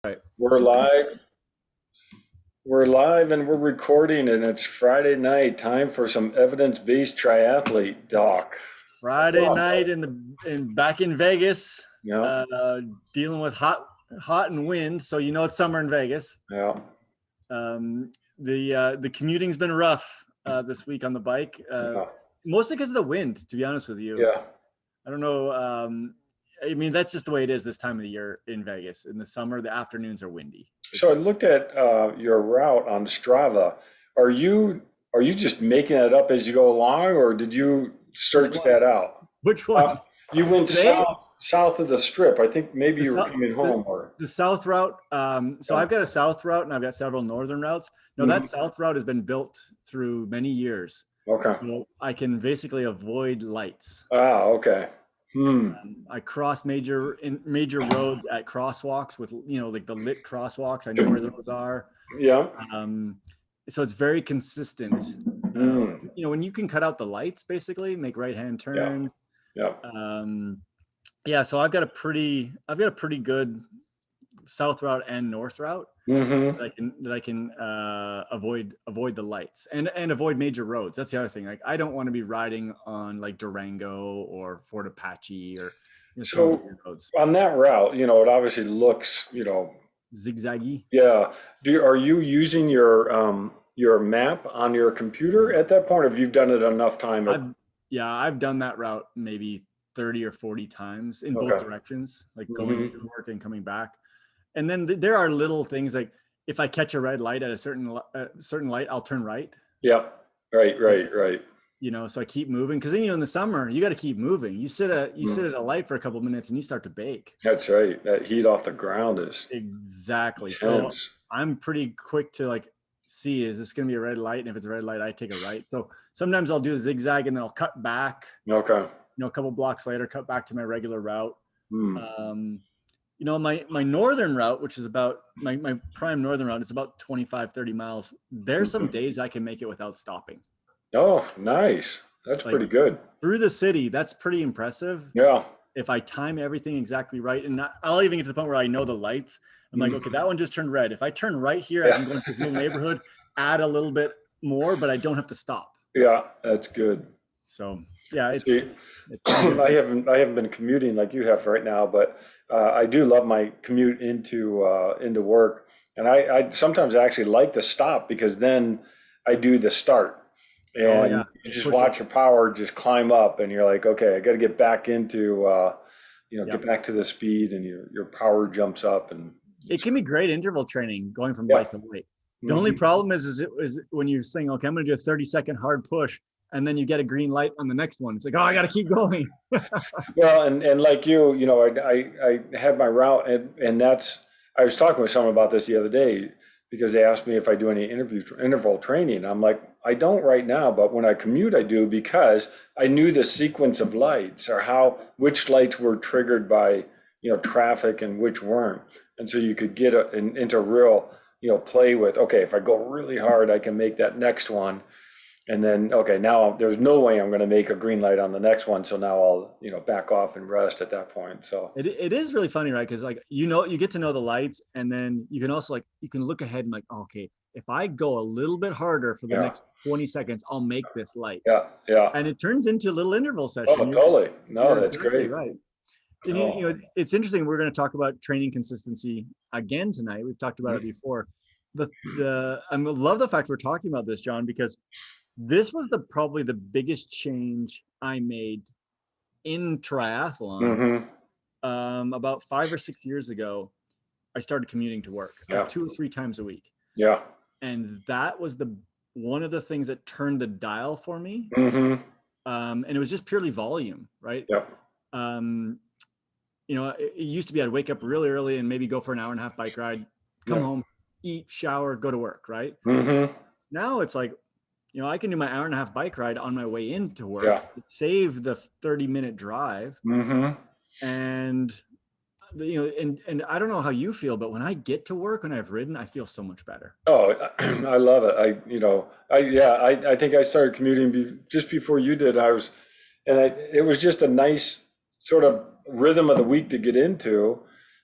Right. We're live. We're live and we're recording, and it's Friday night. Time for some evidence-based triathlete It's doc. What's Friday up, night bud? in back in Vegas, Yeah, uh, dealing with hot and wind. So you know it's summer in Vegas. yeah, The commuting's been rough this week on the bike, yeah, mostly because of the wind. To be honest with you, yeah. I don't know. I mean, that's just the way it is this time of the year in Vegas. In the summer, the afternoons are windy. So I It's looked at your route on Strava. Are you are you just making it up as you go along, or did you Which search one? that out? Which Uh, one? you went Today, south of the strip. I think maybe the you were south coming the home, or the south route. So yeah. I've got a south route and I've got several northern routes. No, that Mhm. south route has been built through many years, Okay. so I can basically avoid lights. Ah, okay. Hmm. I cross major roads at crosswalks with like the lit crosswalks. I know where those are. Yeah. Um, so it's very consistent. Hmm. When you can cut out the lights, basically make right hand Yeah. turns. Yeah. Um, yeah, so I've got a pretty good south route and north route Mm-hmm. that I can avoid the lights and avoid major roads. That's the other thing. Like I don't want to be riding on like Durango or Fort Apache or some of the So weird roads. on that route, it obviously looks, Zigzaggy. yeah. Are you using your map on your computer at that point? Or have you done it enough time at I've yeah, I've done that route maybe 30 or 40 times in both okay. directions, like going Mm-hmm. to work and coming back. And then there are little things like if I catch a red light at a certain light, I'll turn right. Yep. Right, So right, right. so I keep moving because then in the summer you got to keep moving. You sit Mm. at a light for a couple of minutes and you start to bake. That's right. That heat off the ground is Exactly. So intense. I'm pretty quick to like see, is this going to be a red light? And if it's a red light, I take a right. So sometimes I'll do a zigzag and then I'll cut back, Okay. a couple blocks later, cut back to my regular route. Hmm. Um, my northern route, which is about my prime northern route, it's about 25, 30 miles. There's some Mhm. days I can make it without stopping. Oh, nice. That's Like pretty good. through the city, that's pretty impressive. Yeah. If I time everything exactly right, and I'll even get to the point where I know the lights. I'm like, okay, Mhm. that one just turned red. If I turn right here, I Yeah. can go into this little neighborhood, add a little bit more, but I don't have to stop. Yeah, that's good. So yeah, it's See, it's pretty good. I haven't been commuting like you have right now, but I do love my commute into work, and I sometimes actually like to stop because then I do the start, Oh yeah, and you just push it. watch your power just climb up, and you're like, okay, I got to get back into get Yep. back to the speed, and your power jumps up, and It it's can be great interval training going from yeah. light to light. The only Hmm. problem is when you're saying, okay, I'm going to do a 30-second hard push, and then you get a green light on the next one. It's like, oh, I got to keep going. Well, and like I had my route, and that's I was talking with someone about this the other day because they asked me if I do any interval training. I'm like, I don't right now, but when I commute, I do because I knew the sequence of lights or how which lights were triggered by traffic and which weren't, and so you could get into real play with. Okay, if I go really hard, I can make that next one. And then, okay, now there's no way I'm going to make a green light on the next one. So now I'll, back off and rest at that point. So, It is really funny, right? Because like you get to know the lights, and then you can also you can look ahead and like, okay, if I go a little bit harder for the yeah, next 20 seconds, I'll make this light, yeah, yeah. and it turns into a little interval Oh, session. totally. No, You're that's exactly great. right. And Oh, it's interesting. We're going to talk about training consistency again tonight. We've talked about it mhm. before. I love the fact we're talking about this, John, because this was the probably the biggest change I made in triathlon. Mhm. About 5 or 6 years ago, I started commuting to work Yeah, 2 or 3 times a week, yeah. and that was the one of the things that turned the dial for me. Mhm. And it was just purely volume, right? Yeah, Um, it used to be I'd wake up really early and maybe go for an hour and a half bike ride, come yeah. home, eat, shower, go to work, right? Mhm. Now it's like, I can do my hour and a half bike ride on my way into Yeah. work, save the 30-minute drive, Mhm. and and I don't know how you feel, but when I get to work, when I've ridden, I feel so much better. Oh, I love it. I think I started commuting just before you did. It was just a nice sort of rhythm of the week to get into.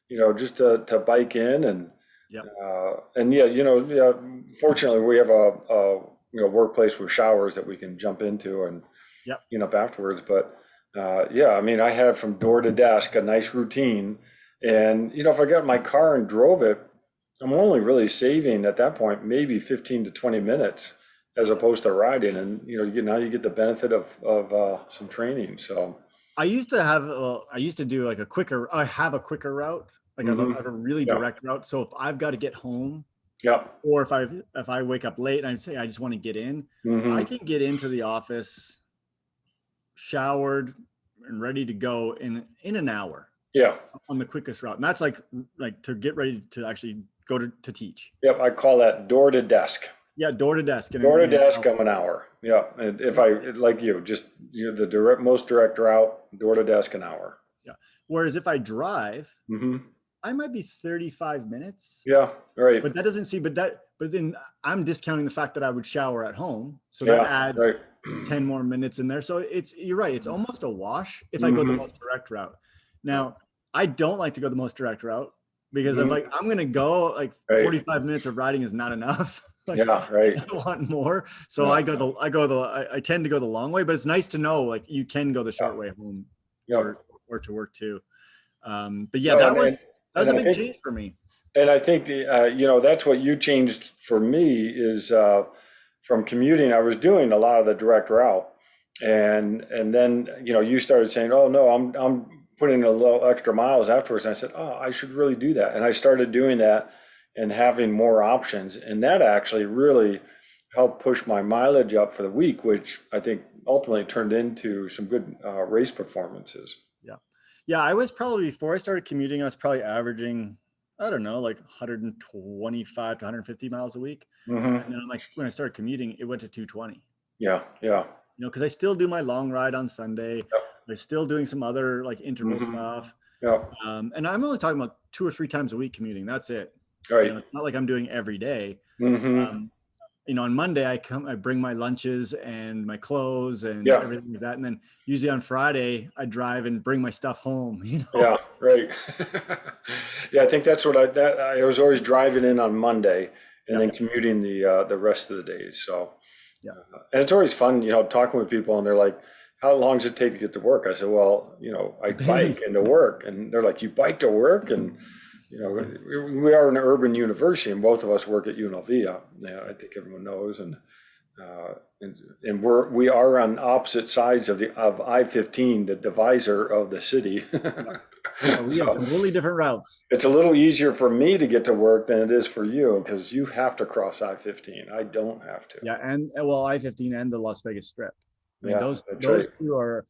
just to bike in Yep. and yeah, yeah, fortunately we have a workplace with showers that we can jump into and Yep. clean up afterwards. But yeah, I mean, I had from door to desk a nice routine. And, if I got in my car and drove it, I'm only really saving at that point maybe 15 to 20 minutes as opposed to riding. And, now you get the benefit of some training. So, I used to do like I have a quicker route. Like I have a really yeah, direct route. So if I've got to get home, yeah, or if I wake up late and I say I just want to get in, I hmm can get into the office showered and ready to go in an hour yeah, on the quickest route. And that's like to get ready to actually go to teach. yep. I call that door to desk. Yeah, door to desk Door to in an desk, hour. I'm an hour. Yeah, and if Yep. I like you, just the most direct route, door to desk, an hour. Yeah. Whereas if I drive, hmm I might be 35 minutes, Yeah, right. but that doesn't see, but then I'm discounting the fact that I would shower at home. So that Yeah, adds right. 10 more minutes in there. So you're right. It's almost a wash if I go the hmm most direct route. Yeah. Now, I don't like to go the most direct route because hmm I'm going to go like Right. 45 minutes of riding is not enough. Like Yeah, right. I want more. So Yeah. I tend to go the long way, but it's nice to know like you can go the Yeah. short way home Yep. or to work too. But yeah, No, that was and a I big think change for me. that's what you changed for me is from commuting. I was doing a lot of the direct route, and then you started saying, "Oh no, I'm putting a little extra miles afterwards." And I said, "Oh, I should really do that." And I started doing that and having more options, and that actually really helped push my mileage up for the week, which I think ultimately turned into some good race performances. Yeah. Yeah. I was probably, before I started commuting, I was probably averaging, I don't know, like 125 to 150 miles a week. hmm And then like when I started commuting, it went to 220, Yeah, yeah, because I still do my long ride on Sunday. yep. I'm still doing some other like interval hmm stuff. Yep. And I'm only talking about 2 or 3 times a week commuting. That's it. Right. It's not like I'm doing every day. hmm Um, on Monday I bring my lunches and my clothes and Yeah. everything like that. And then usually on Friday I drive and bring my stuff home, Yeah. Right. Yeah, I think that's what I was always driving in on Monday and Yeah. then commuting the rest of the days. So, Yeah. and it's always fun, talking with people and they're like, "How long does it take to get to work?" I said, "Well, I bike Depends. into work," and they're like, "You bike to work?" And we are an urban university, and both of us work at UNLV. Yeah, I think everyone knows, uh, and we are on opposite sides of I-15, the divisor of the city. Yeah. Yeah, we have So completely different routes. it's a little easier for me to get to work than it is for you because you have to cross I-15. I don't have to. Yeah, and well, I-15 and the Las Vegas Strip. I mean, Yeah, those that's those right. two are.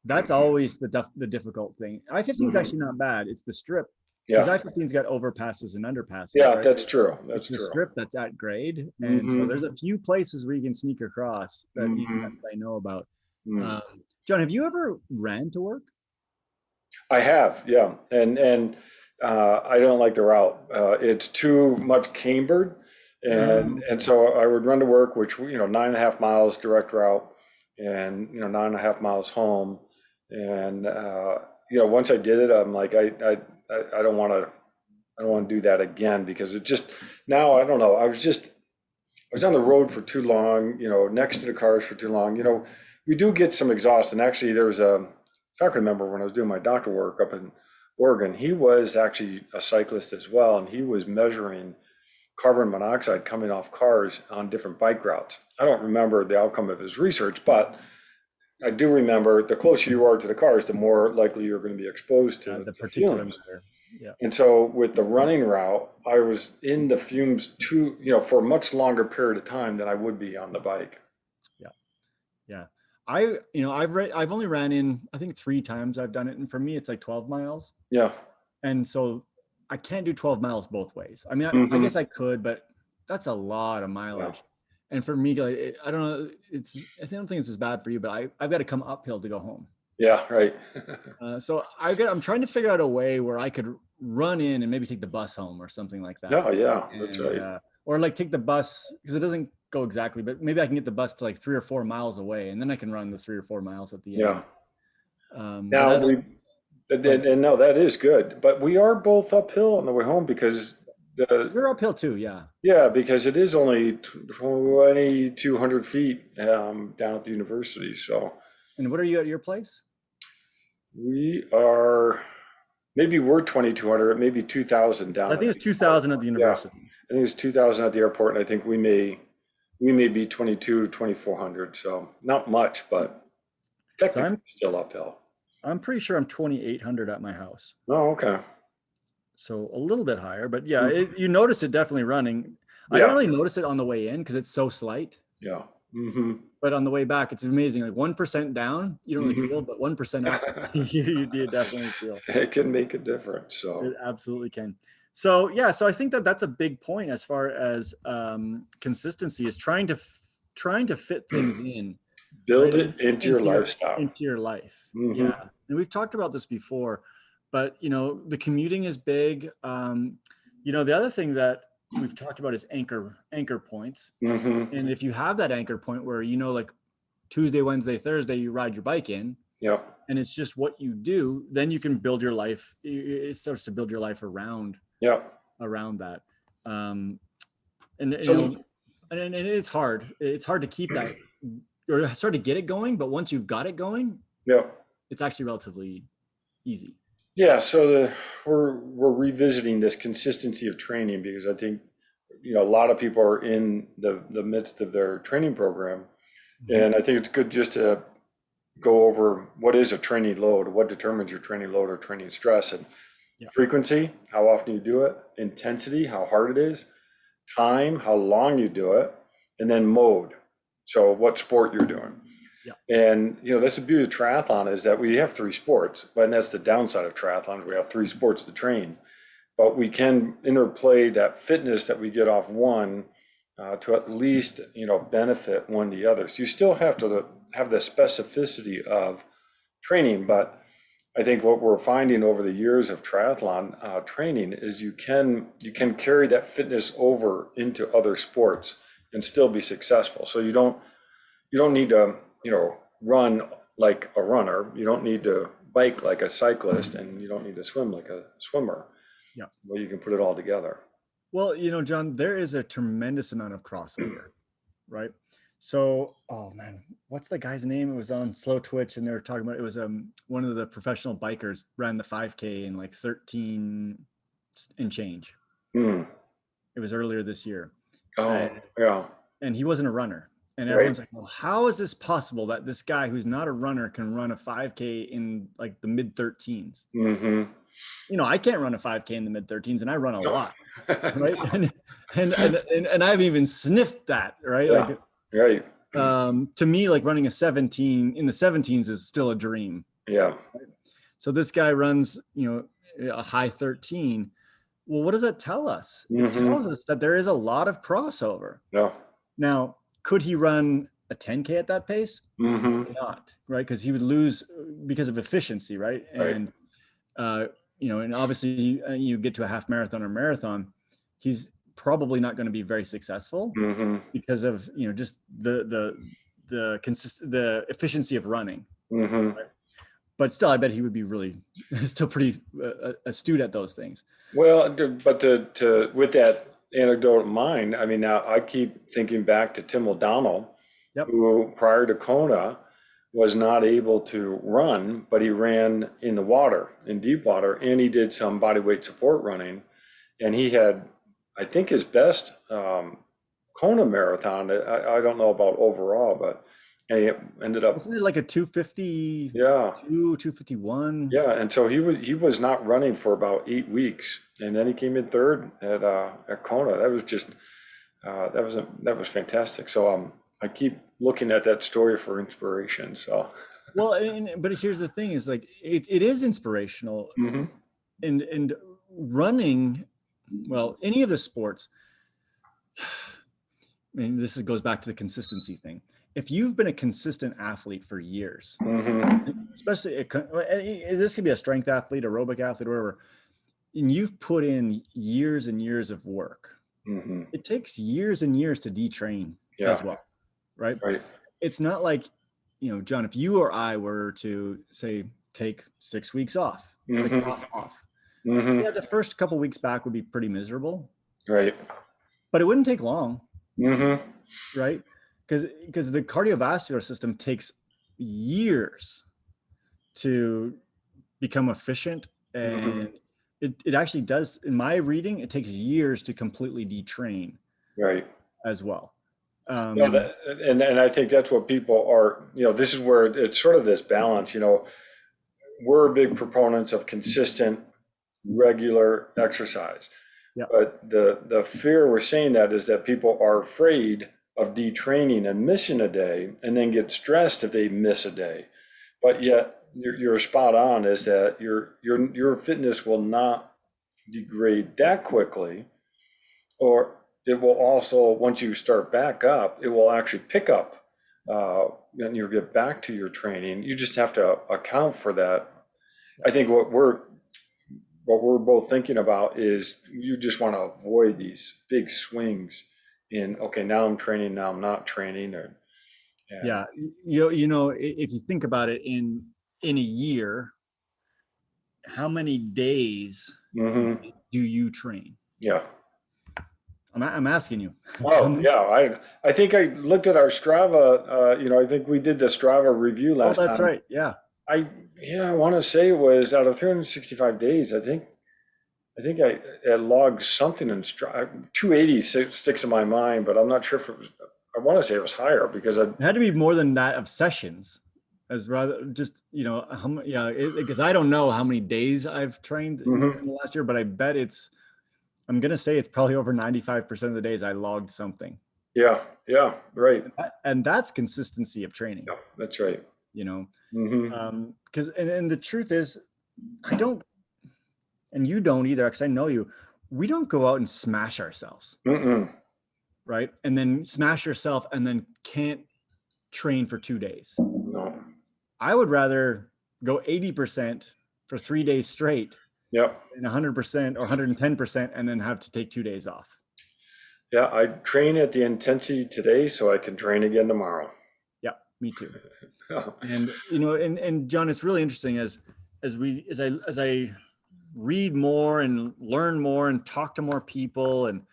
That's always the difficult thing. I-15 is hmm actually not bad. It's the Strip, because Yeah, I-15's got overpasses and underpasses, yeah, right? that's true. It's That's the true. Strip that's at grade, and so hmm there's a few places where you can sneak across that hmm I know about. Mm. Um, John, have you ever ran to work? I have, yeah, and I don't like the route. It's too much cambered, Oh, and okay. so I would run to work, which 9.5 miles direct route, and 9.5 miles home, and once I did it, I'm like I don't want to do that again because it just now I don't know. I was on the road for too long, next to the cars for too long. We do get some exhaust. And actually, there was if I can remember when I was doing my doctor work up in Oregon, he was actually a cyclist as well. And he was measuring carbon monoxide coming off cars on different bike routes. I don't remember the outcome of his research, but I do remember the closer you are to the cars, the more likely you're going to be exposed Yeah, to, the to particulate fumes. matter. Yeah, And so with the running route, I was in the fumes for a much longer period of time than I would be on the bike. yeah, yeah. I've only ran in, I think 3 times I've done it, and for me it's like 12 miles. Yeah. And so I can't do 12 miles both ways. I mean, I hmm guess I could, but that's a lot of Yeah. mileage. And for me, like, I don't know, don't think it's as bad for you, but I've got to come uphill to go home. Yeah. Right. So I'm trying to figure out a way where I could run in and maybe take the bus home or something like that. Yeah. Yeah. That's And, right. or like take the bus, because it doesn't go exactly, but maybe I can get the bus to like 3 or 4 miles away, and then I can run the 3 or 4 miles at the Yeah. end. But Now as, we And no, that is good. But we are both uphill on the way home because You're uphill too, yeah. yeah, because it is only 2,200 feet down at the university. So And what are you at your place? we are, maybe we're 2,200, maybe 2,000 I down at think the it's 2,000 airport. at the Yeah, university. I think it's 2,000 at the airport, and I think we may be 22, 2,400. So not much, but So technically still uphill. I'm pretty sure I'm 2,800 at my house. Oh, okay. So a little bit higher, but yeah, Mhm. you notice it definitely running. I don't Yeah, really notice it on the way in because it's so slight, yeah. Hmm. but on the way back, it's amazing. Like 1% down, you don't really Hmm. feel, but 1% up, you do definitely feel. It can make a difference. So It absolutely can. So yeah, so I think that that's a big point as far as consistency is trying to fit things in, right, build it into your lifestyle. into your life. Hmm. Yeah, and we've talked about this before, but the commuting is big. The other thing that we've talked about is anchor points, Hmm. and if you have that anchor point where like Tuesday, Wednesday, Thursday, you ride your bike in, Yep. and it's just what you do, then you can build your life. It starts to build your life Yep. around that. Um, and So and it's hard. It's hard to keep that or start to get it going. But once you've got it going, yep. it's actually relatively easy. Yeah. So we're revisiting this consistency of training because I think a lot of people are in the midst of their training program, Mhm. and I think it's good just to go over what is a training load, what determines your training load or training stress, and Yeah. frequency, how often you do it, intensity, how hard it is, time, how long you do it, and then mode. So what sport you're doing. Yeah. And that's the beauty of triathlon is that we have three sports, but that's the downside of triathlon. We have three sports to train, but we can interplay that fitness that we get off one to at least benefit one the other. So you still have to have the specificity of training, but I think what we're finding over the years of triathlon training is you can carry that fitness over into other sports and still be successful. So you don't need to run like a runner. You don't need to bike like a cyclist, and you don't need to swim like a swimmer. Yeah. Well, you can put it all together. Well, John, there is a tremendous amount of crossover, right? So, oh man, what's the guy's name? It was on Slow Twitch, and they were talking about it was one of the professional bikers ran the 5K in like 13 and change. Mm. It was earlier this year, Oh, and yeah, he wasn't a runner. And right. everyone's like, well, how is this possible that this guy who's not a runner can run a 5K in like the mid 13s? Mm-hmm. I can't run a 5K in the mid 13s, and I run a No. lot, right? And I've even sniffed that, right? Yeah, Like, right. to me, like running a 17 in the 17s is still a dream. Yeah. So this guy runs, a high 13. Well, what does that tell us? It Mm-hmm. tells us that there is a lot of crossover. No. Now, could he run a 10K at that pace? Mm-hmm. Probably not, right? Because he would lose because of efficiency, right? Right. And obviously you get to a half marathon or marathon, he's probably not going to be very successful Mm-hmm. because of just the efficiency of running. Mm-hmm. Right? But still, I bet he would be really still pretty astute at those things. Well, but to with that anecdote in mind, I mean, now I keep thinking back to Tim O'Donnell, Yep. who prior to Kona was not able to run, but he ran in the water, in deep water, and he did some body weight support running, and he had, I think, his best Kona marathon. I don't know about overall, but and he ended up, Wasn't it like a 252, yeah. 251? Yeah, and so he was not running for about 8 weeks, and then he came in third at Kona. That was just that was fantastic. So I keep looking at that story for inspiration. So Well, but here's the thing: is like it is inspirational, hmm. and running, well, any of the sports. I mean, goes back to the consistency thing. If you've been a consistent athlete for years, Hmm. especially this could be a strength athlete, aerobic athlete, whatever, and you've put in years and years of work, Hmm. it takes years and years to detrain as Yeah, well, right? right. It's not like, John, if you or I were to say take 6 weeks off, like Mm-hmm. off. Mm-hmm. Yeah, the first couple weeks back would be pretty miserable, Right. but it wouldn't take long, Mm-hmm. right? Because the cardiovascular system takes years to become efficient, Mm-hmm. and it actually does. In my reading, it takes years to completely detrain Right. as well. No, Um, that, and I think that's what people are, this is where it's sort of this balance, we're big proponents of consistent, regular exercise. yeah, But the fear we're saying that is that people are afraid of detraining and missing a day and then get stressed if they miss a day. But yet you're spot on is that your fitness will not degrade that quickly, or it will also, once you start back up, it will actually pick up, and you'll get back to your training. You just have to account for that. I think what we're both thinking about is you just want to avoid these big swings in, okay, now I'm training, now I'm not training, or and yeah. If you think about it, in a year, how many days hmm do you train? yeah. I'm asking you. How Oh many? yeah, I think I looked at our Strava. I think we did the Strava review Oh, last that's time. right. Yeah. I Yeah, I want to say it was out of 365 days. I think I logged something in Strava. 280 sticks in my mind, but I'm not sure if it was. I want to say it was higher because I. It had to be more than that of sessions, as rather just how many. Yeah, because I don't know how many days I've trained Mhm. in the last year, but I bet it's. I'm gonna say it's probably over 95% of the days I logged something, Yeah, yeah, right. and that's consistency of training. Yeah, that's right. You know, hmm because and the truth is, I don't, and you don't either, because I know you. We don't go out and smash ourselves, Mm-mm. right? And then smash yourself, and then can't train for 2 days. No. I would rather go 80% for 3 days straight Yep. than 100% or 110% and then have to take 2 days off. Yeah, I train at the intensity today so I can train again tomorrow. Yeah, me too. And and John, it's really interesting as I read more and learn more and talk to more people, and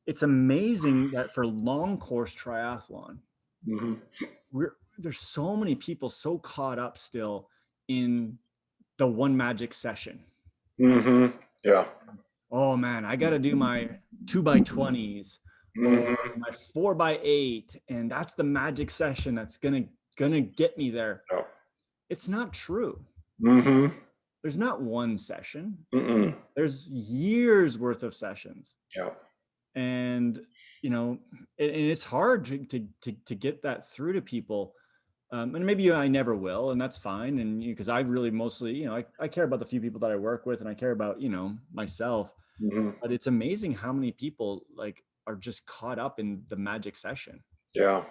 it's amazing that for long course triathlon, hmm there's so many people so caught up still in the one magic session. hmm Yeah. Oh man, I got to do my 2x20s or hmm my 4x8, and that's the magic session that's gonna get me there. Yeah. It's not true. hmm There's not one session. Mm-mm. There's years worth of sessions, Yeah. and and it's hard to get that through to people. And maybe I never will, and that's fine. And because I really mostly, I care about the few people that I work with, and I care about myself. hmm But it's amazing how many people like are just caught up in the magic session, Yeah.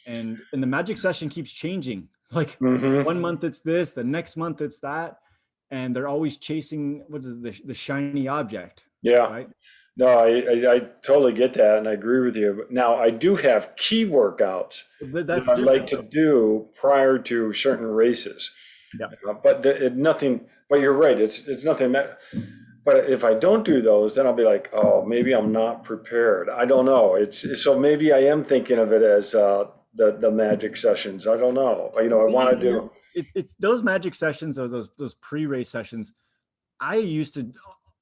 and the magic session keeps changing. Like hmm 1 month it's this, the next month it's that, and they're always chasing what is the shiny object, Yeah. right? No, I totally get that, and I agree with you. But now I do have key workouts But that that's I'd like different to though. do prior to certain races. Yeah. But nothing. But you're right. It's nothing. But if I don't do those, then I'll be like, oh, maybe I'm not prepared. I don't know. It's so maybe I am thinking of it as the magic sessions. I don't know. I Well, want to do. it's those magic sessions or those pre-race sessions. I used to,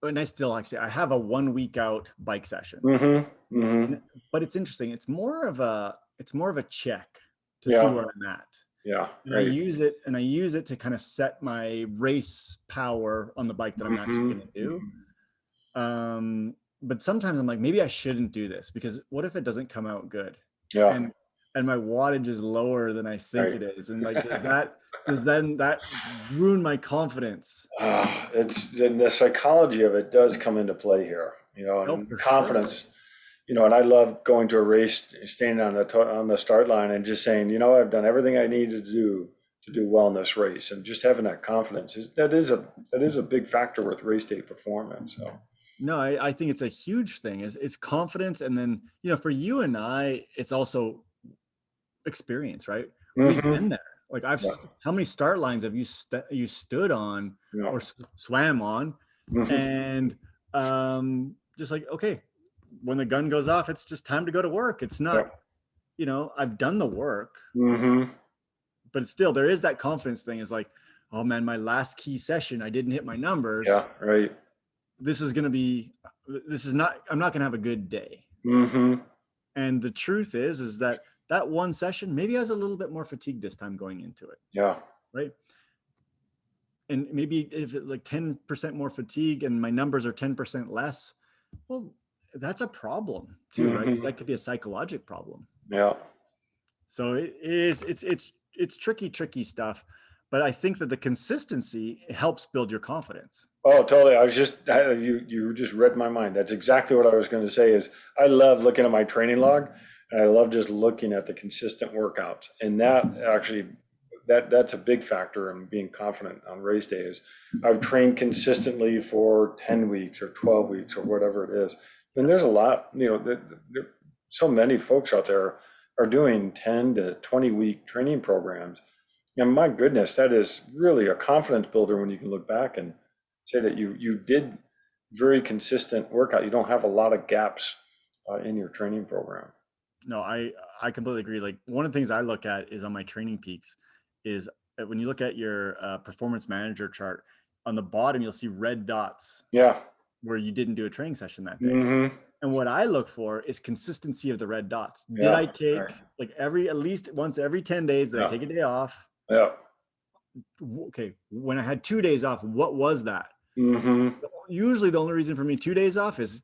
and I still actually, I have a 1 week out bike session. hmm hmm But it's interesting. It's more of a check to see Yeah. where I'm at. Yeah. And Right. I use it to kind of set my race power on the bike that I'm actually hmm going to do. But sometimes I'm like, maybe I shouldn't do this, because what if it doesn't come out good? Yeah. And my wattage is lower than I think Right. it is. And like, does then that ruin my confidence? It's and the psychology of it does come into play here, Oh, and for sure. confidence. And I love going to a race, standing on the start line, and just saying, I've done everything I need to do well in this race, and just having that confidence that is a big factor with race day performance. So No, I think it's a huge thing. It's confidence, and then for you and I, it's also experience, right? We've hmm been there. Like Yeah. how many start lines have you stood on Yeah. or swam on, Mhm. and just like, okay, when the gun goes off, it's just time to go to work. It's not, I've done the work, Mm-hmm. but still there is that confidence thing. Is like, oh man, my last key session, I didn't hit my numbers. Yeah. Right. This is not, I'm not gonna have a good day. Mm-hmm. And the truth is that one session, maybe I was a little bit more fatigued this time going into it. Yeah. Right. And maybe if it like 10% more fatigue and my numbers are 10% less, well, that's a problem too, right? Because that could be a psychological problem. Yeah. So it's tricky stuff, but I think that the consistency helps build your confidence. Oh, totally. You just read my mind. That's exactly what I was going to say is I love looking at my training log, and I love just looking at the consistent workouts. And that actually, that's a big factor in being confident on race day is I've trained consistently for 10 weeks or 12 weeks or whatever it is. And there's a lot, so many folks out there are doing 10 to 20 week training programs. And my goodness, that is really a confidence builder when you can look back and say that you did very consistent workout. You don't have a lot of gaps in your training program. No, I completely agree. Like one of the things I look at is on my training peaks is when you look at your performance manager chart, on the bottom you'll see red dots. Yeah. Where you didn't do a training session that day. Mm-hmm. And what I look for is consistency of the red dots. Did Yeah, I take right. like at least once every 10 days, did I take a day off? Yeah. Okay. When I had 2 days off, what was that? Mm-hmm. Usually the only reason for me 2 days off is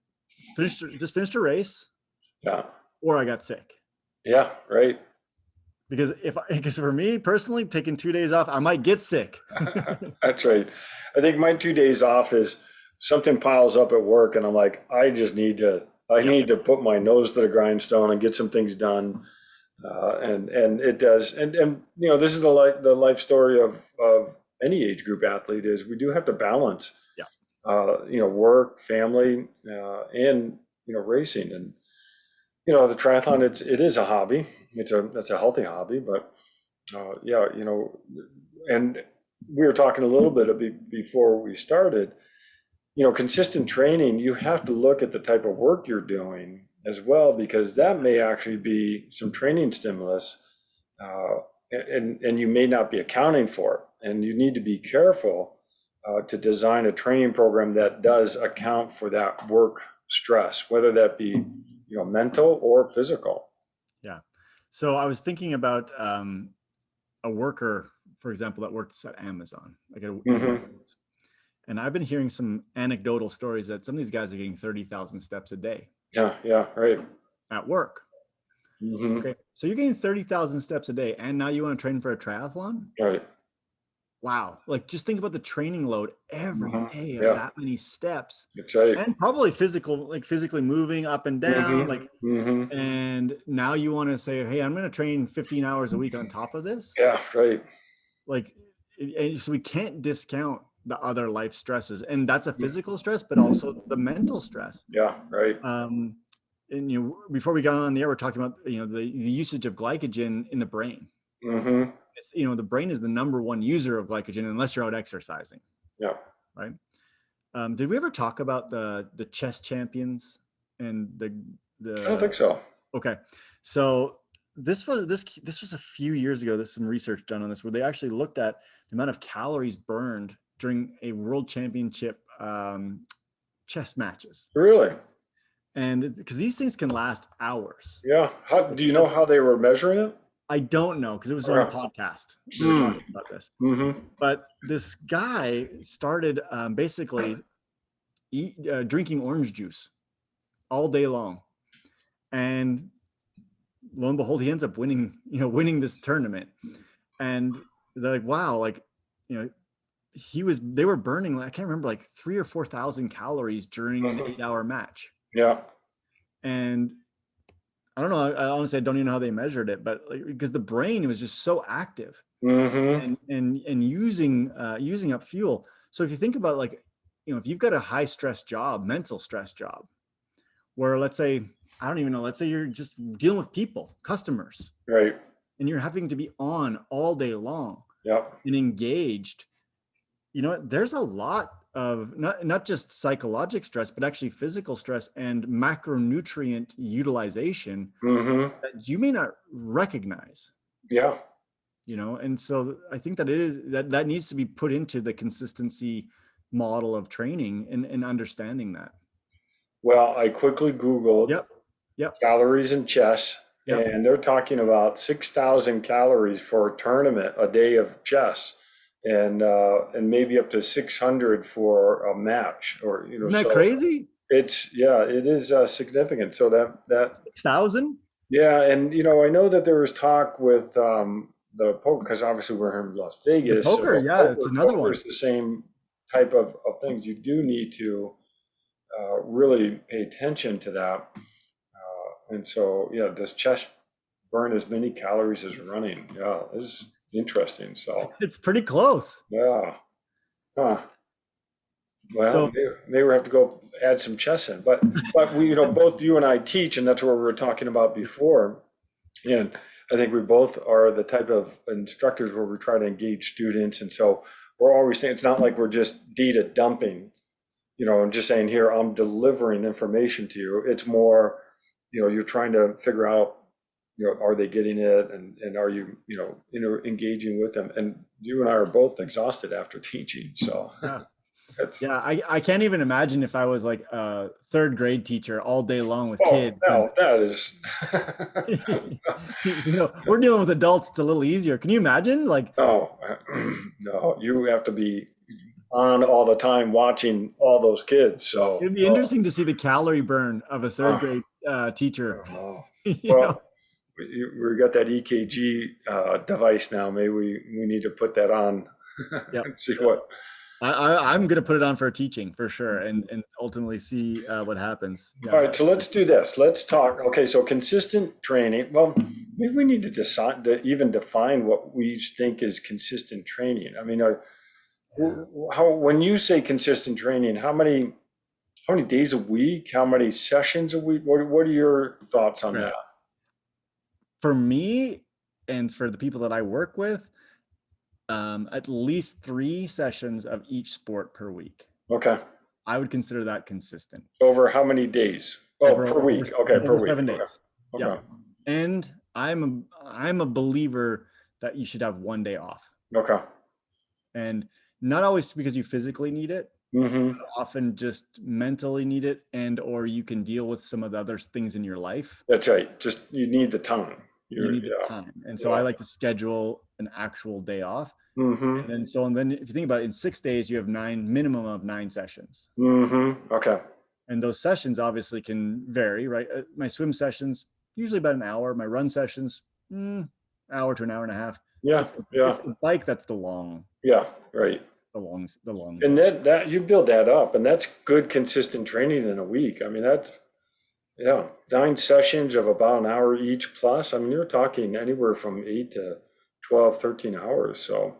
just finished a race. Yeah. Or I got sick. Yeah, right. Because for me personally, taking 2 days off, I might get sick. That's right. I think my 2 days off is something piles up at work and I'm like, I need to put my nose to the grindstone and get some things done. And it does. And this is the life story of any age group athlete is we do have to balance, work, family, and, racing. And, the triathlon, it is a hobby. It's a healthy hobby, but and we were talking a little bit before we started, consistent training, you have to look at the type of work you're doing as well, because that may actually be some training stimulus, and you may not be accounting for it. And you need to be careful to design a training program that does account for that work stress, whether that be, mental or physical. Yeah. So I was thinking about a worker, for example, that works at Amazon, like and I've been hearing some anecdotal stories that some of these guys are getting 30,000 steps a day. Yeah, right. At work. Mm-hmm. Okay, so you're getting 30,000 steps a day, and now you want to train for a triathlon? Right. Wow. Like just think about the training load every day of that many steps. That's right. And probably physically moving up and down, and now you want to say, hey, I'm going to train 15 hours a week on top of this. Yeah, right. Like, and so we can't discount the other life stresses, and that's a physical stress, but also the mental stress. Yeah, right. And before we got on the air, we're talking about the usage of glycogen in the brain. Mm-hmm. It's the brain is the number one user of glycogen unless you're out exercising. Yeah. Right. Did we ever talk about the chess champions and the? I don't think so. Okay, so this was a few years ago. There's some research done on this where they actually looked at the amount of calories burned during a world championship chess matches. Really? And because these things can last hours. Yeah. Do you know how they were measuring it? I don't know, because it was on a podcast talking about this. Mm-hmm. But this guy started basically drinking orange juice all day long, and lo and behold, he ends up winning this tournament. And they're like, wow, like they were burning, I can't remember, like 3,000 or 4,000 calories during an 8-hour match. Yeah. And I don't know. I honestly, I don't even know how they measured it, but because the brain was just so active and using up fuel. So if you think about if you've got a high stress job, mental stress job, where let's say, I don't even know, let's say you're just dealing with people, customers. Right. and you're having to be on all day long Yep. and engaged, you know, there's a lot of not just psychological stress, but actually physical stress and macronutrient utilization Mm-hmm. that you may not recognize. Yeah. You know, and so I think that it is that needs to be put into the consistency model of training and understanding that. Well, I quickly Googled Yep. Yep. calories in chess, Yep. and they're talking about 6,000 calories for a tournament, a day of chess, and maybe up to 600 for a match, or Isn't that so crazy? it is significant. So that 6,000? yeah, and I know that there was talk with the poker, because obviously we're here in Las The Vegas, so poker, yeah, it's another poker one. is the same type of things. You do need to really pay attention to that. And so, yeah, does chess burn as many calories as running? Yeah, this is interesting. So, It's pretty close. yeah, huh. Well, So maybe we have to go add some chess in. But we, both you and I teach, and that's what we were talking about before. And I think we both are the type of instructors where we try to engage students. And so we're always saying it's not like we're just data dumping, and just saying, here, I'm delivering information to you. It's more, you're trying to figure out, are they getting it, and are you, engaging with them? And you and I are both exhausted after teaching. So yeah. that's, Yeah, I can't even imagine if I was like a third grade teacher all day long with oh, kids. And no, that is, you know, we're dealing with adults, it's a little easier. Can you imagine? Like, no, no, you have to be on all the time watching all those kids. So, it'd be interesting to see the calorie burn of a third grade I teacher. don't know. You know, Well, we got that EKG device now. Maybe we need to put that on yep. and see Yep. what. I'm gonna put it on for teaching for sure, and ultimately see what happens. All Yeah. right, so let's do this. Let's talk. Okay, so consistent training. Well, maybe we need to decide to even define what we think is consistent training. I mean, Yeah. how when you say consistent training, how many days a week? How many sessions a week? What are your thoughts on Right. that? For me and for the people that I work with, at least 3 sessions of each sport per week. Okay. I would consider that consistent. Over how many days? Oh, per week. Okay, per over week. 7 Okay. days. Yeah. Okay. And I'm a believer that you should have 1 day off. Okay. And not always because you physically need it, Mm-hmm. often just mentally need it, and or you can deal with some of the other things in your life. That's right. Just you need the time. You need the Yeah. time. And so I Yeah. like to schedule an actual day off. Mm-hmm. And then if you think about it, in 6 days, you have minimum of 9 sessions. Mm-hmm. Okay. And those sessions obviously can vary, right? My swim sessions, usually about an hour. My run sessions, hour to an hour and a half. Yeah. Yeah. It's the bike that's the long, Yeah. Right. the long And days. that you build that up, and that's good consistent training in a week. I mean, yeah, 9 sessions of about an hour each plus. I mean, you're talking anywhere from 8 to 12, 13 hours. So.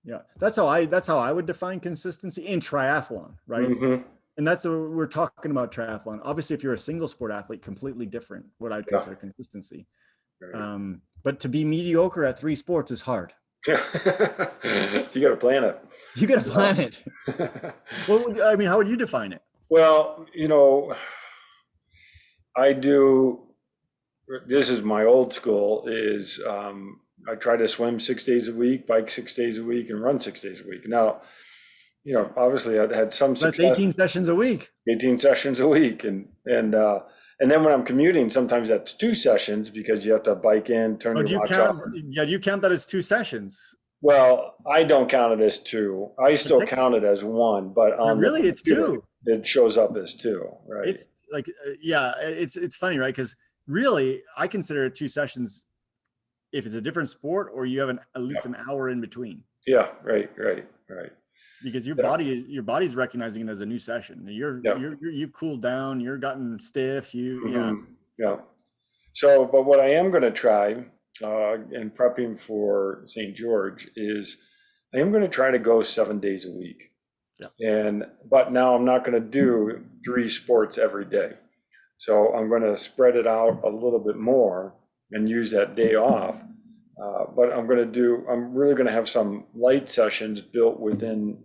Yeah. That's how I would define consistency in triathlon, right? Mm-hmm. And that's what we're talking about triathlon. Obviously, if you're a single sport athlete, completely different, what I'd Yeah. consider consistency. Right. But to be mediocre at 3 sports is hard. You got to plan it. You got to plan it. How would you define it? Well, I do. This is my old school. Is I try to swim 6 days a week, bike 6 days a week, and run 6 days a week. Now, obviously, I'd had some That's success. 18 sessions a week. 18 sessions a week, and then when I'm commuting, sometimes that's 2 sessions because you have to bike in, turn your Do you watch count? off. Yeah, do you count that as 2 sessions? Well, I don't count it as 2. I still count it as 1, but on really, the it's computer, 2. it shows up as 2, right? It's like, yeah, it's funny, right? Because really, I consider it 2 sessions if it's a different sport or you have at least an hour in between. Yeah, right. Because your body's recognizing it as a new session. You've cooled down, you're gotten stiff. Yeah. So, but what I am going to try in prepping for St. George is I am going to try to go 7 days a week. Yeah. But now I'm not going to do 3 sports every day. So I'm going to spread it out a little bit more and use that day off But I'm really going to have some light sessions built within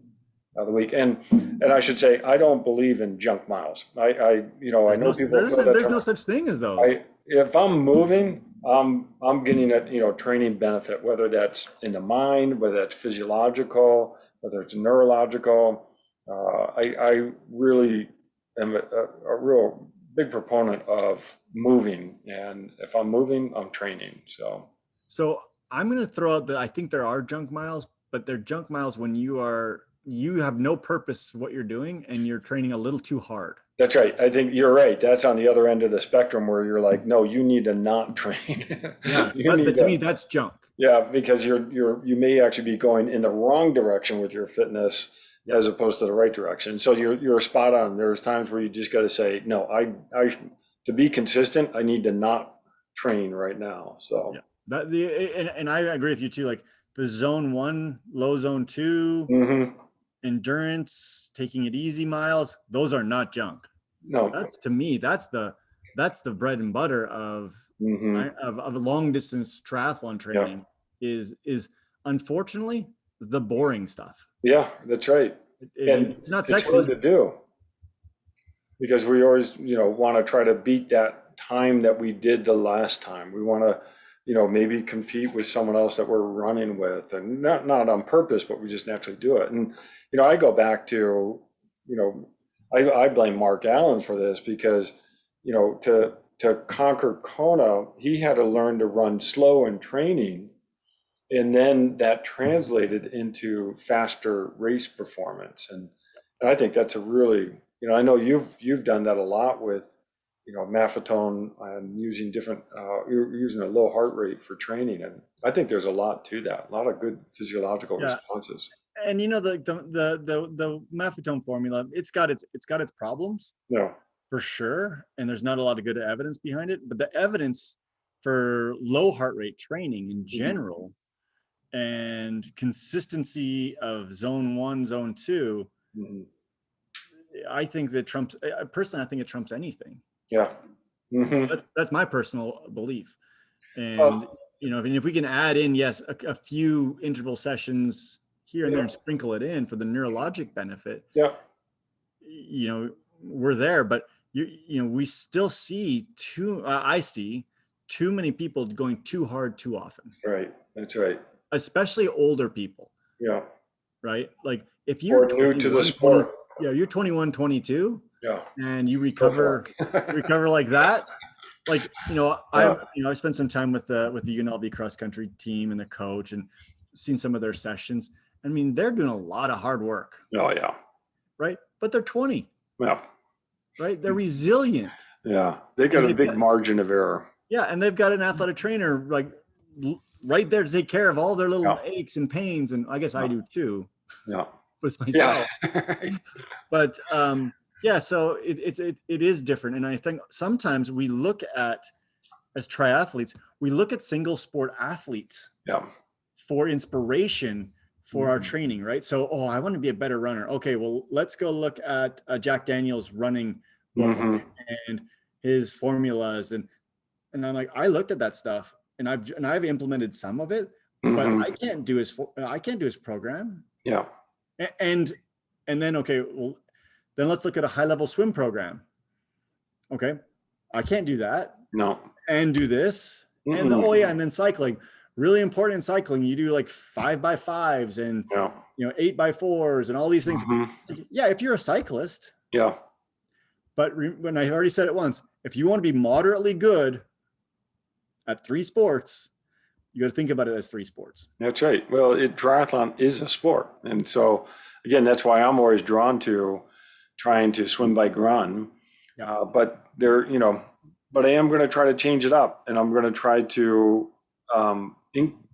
the week. And I should say, I don't believe in junk miles. I know people throw that There's no term. such thing as those. If I'm moving, I'm getting a, training benefit, whether that's in the mind, whether that's physiological, whether it's neurological. I really am a real big proponent of moving, and if I'm moving, I'm training. So I'm going to throw out that I think there are junk miles, but they're junk miles when you have no purpose for what you're doing and you're training a little too hard. That's right. I think you're right. That's on the other end of the spectrum where you're like, no, you need to not train. Yeah, You need to to, me that's junk. yeah, because you may actually be going in the wrong direction with your fitness as opposed to the right direction. So you're spot on. There's times where you just got to say, no, I to be consistent, I need to not train right now. So Yeah, and I agree with you too. Like the zone 1, low zone 2, mhm. endurance, taking it easy miles, those are not junk. No. That's, to me, that's the bread and butter of Mhm. of long distance triathlon Yeah. training is unfortunately the boring stuff. Yeah, that's right. And It's not it's hard sexy. to do because we always, want to try to beat that time that we did the last time. We want to, maybe compete with someone else that we're running with, and not on purpose, but we just naturally do it. And I go back to, you know, I blame Mark Allen for this because, to conquer Kona, he had to learn to run slow in training, and then that translated into faster race performance. And I think that's a really, I know you've done that a lot with, Maffetone and using different, you're using a low heart rate for training. And I think there's a lot to that, a lot of good physiological Yeah, responses. and the Maffetone formula, it's got its problems No, for sure, and there's not a lot of good evidence behind it. But the evidence for low heart rate training in general and consistency of zone 1, zone 2, mhm. I think that trumps. Personally, I think it trumps anything. Yeah. Hmm. That's my personal belief. And Oh, if we can add in, yes, a few interval sessions here and there yeah, and sprinkle it in for the neurologic benefit, yeah, we're there. But we still see I see too many people going too hard too often, right. That's right. especially older people, Yeah. right? Like if you're Or new to the 21, 20, sport. yeah, you're 21, 22, Yeah. and you Go for it. recover like that. Like, Yeah. I spent some time with the UNLV cross country team and the coach and seen some of their sessions. I mean, they're doing a lot of hard work, Oh, yeah. right? But they're 20, Yeah. right? They're resilient. Yeah. They And got a big margin of error. yeah, and they've got an athletic trainer like right there to take care of all their Yeah. little aches and pains. And I guess I Yeah. do too, Yeah. but it's Yeah. myself. But yeah, so it is different. And I think sometimes we look at, as triathletes, we look at single sport athletes Yeah. for inspiration for our Mhm. training, right? So, oh, I want to be a better runner. Okay, well, let's go look at Jack Daniel's running book Mhm. and his formulas, and I'm like, I looked at that stuff, and I've implemented some of it, but Mhm. I can't do his program. Yeah. And then, okay, well, then let's look at a high level swim program. Okay, I can't do that No. and do this. And Mm-mm. oh yeah, and then cycling, really important in cycling. You do like 5x5s and Yeah. 8x4s and all these things. Mhm. Yeah, if you're a cyclist, Yeah. but when I already said it once, if you want to be moderately good at 3 sports, you got to think about it as 3 sports. That's right. Well, triathlon is a sport. And so, again, that's why I'm always drawn to trying to swim, bike, run. Yeah. But I am going to try to change it up, and I'm going to try to,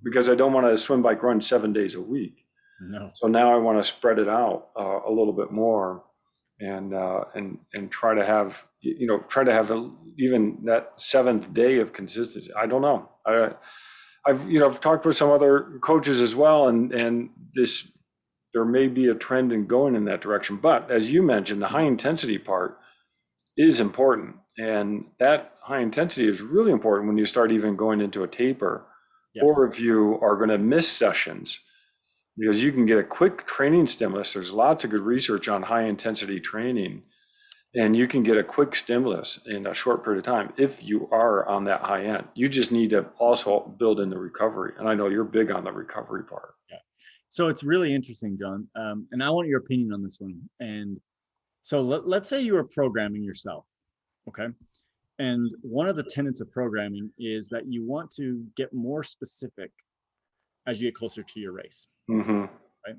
because I don't want to swim, bike, run 7 days a week. No. So now I want to spread it out a little bit more, and try to have even that seventh day of consistency. I don't know. I've talked with some other coaches as well, and there may be a trend in going in that direction. But as you mentioned, the high intensity part is important, and that high intensity is really important when you start even going into a taper. or Yes. if you are going to miss sessions, because you can get a quick training stimulus. There's lots of good research on high intensity training, and you can get a quick stimulus in a short period of time if you are on that high end. You just need to also build in the recovery. And I know you're big on the recovery part. Yeah. So it's really interesting, John. And I want your opinion on this one. And so let's say you are programming yourself. Okay. And one of the tenets of programming is that you want to get more specific as you get closer to your race. Mm-hmm. Right.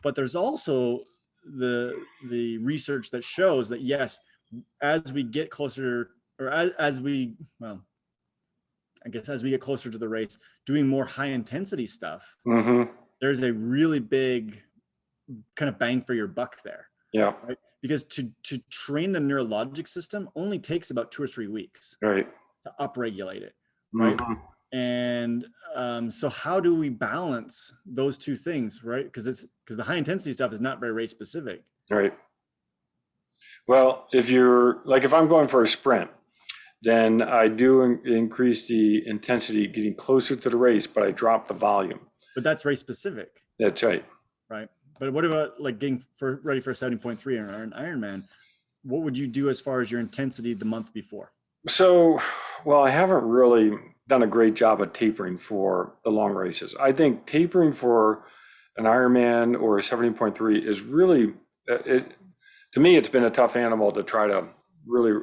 But there's also the research that shows that, yes, as we get closer, or as we, well, I guess as we get closer to the race, doing more high intensity stuff, Mm-hmm. there's a really big kind of bang for your buck there. Yeah. Right? Because to train the neurologic system only takes about 2 or 3 weeks Right. to upregulate it, right? Mm-hmm. And so how do we balance those two things, right? Because the high intensity stuff is not very race specific. Right. Well, if I'm going for a sprint, then I do increase the intensity getting closer to the race, but I drop the volume. But that's race specific. That's right. Right. But what about like getting ready for a 70.3 or an Ironman? What would you do as far as your intensity the month before? So, well, I haven't really done a great job of tapering for the long races. I think tapering for an Ironman or a 70.3 is really, to me, it's been a tough animal to try to really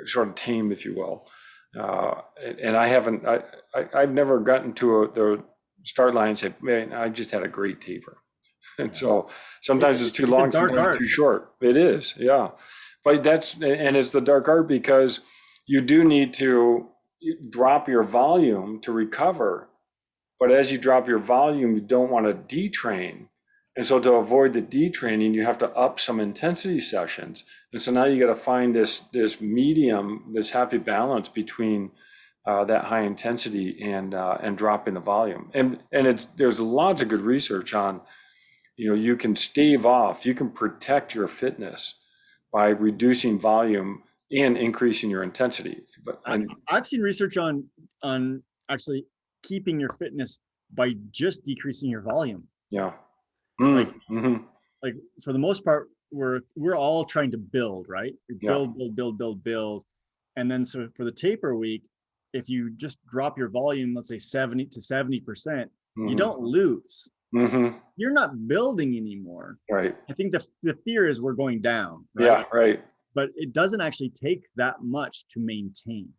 sort of tame, if you will. And I've never gotten to the start line and said, man, I just had a great taper. And so sometimes it's too long, too short. It is, yeah. But it's the dark art because you do need to drop your volume to recover. But as you drop your volume, you don't want to detrain. And so to avoid the detraining, you have to up some intensity sessions. And so now you got to find this medium, this happy balance between that high intensity and dropping the volume. And there's lots of good research on, you can stave off, you can protect your fitness by reducing volume and increasing your intensity. But I've seen research on actually keeping your fitness by just decreasing your volume. Yeah. Like for the most part, we're all trying to build, right? Build. And then so for the taper week, if you just drop your volume, let's say 70 to 70%, you don't lose. You're not building anymore. Right. I think the fear is we're going down. Right? Yeah, right. But it doesn't actually take that much to maintain.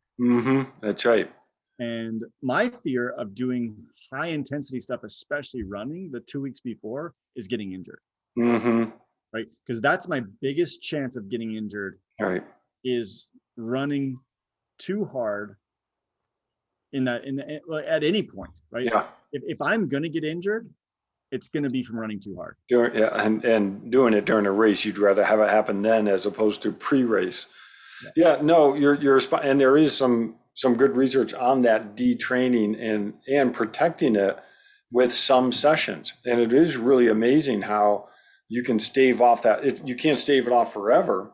That's right. And my fear of doing high intensity stuff, especially running the 2 weeks before, is getting injured. Right. Because that's my biggest chance of getting injured. Right. Is running too hard at any point. Right. Yeah. If I'm going to get injured, it's going to be from running too hard. And doing it during a race, you'd rather have it happen then as opposed to pre-race. Yeah, no, you're and there is some good research on that detraining and protecting it with some sessions. And it is really amazing how you can stave off that. You can't stave it off forever,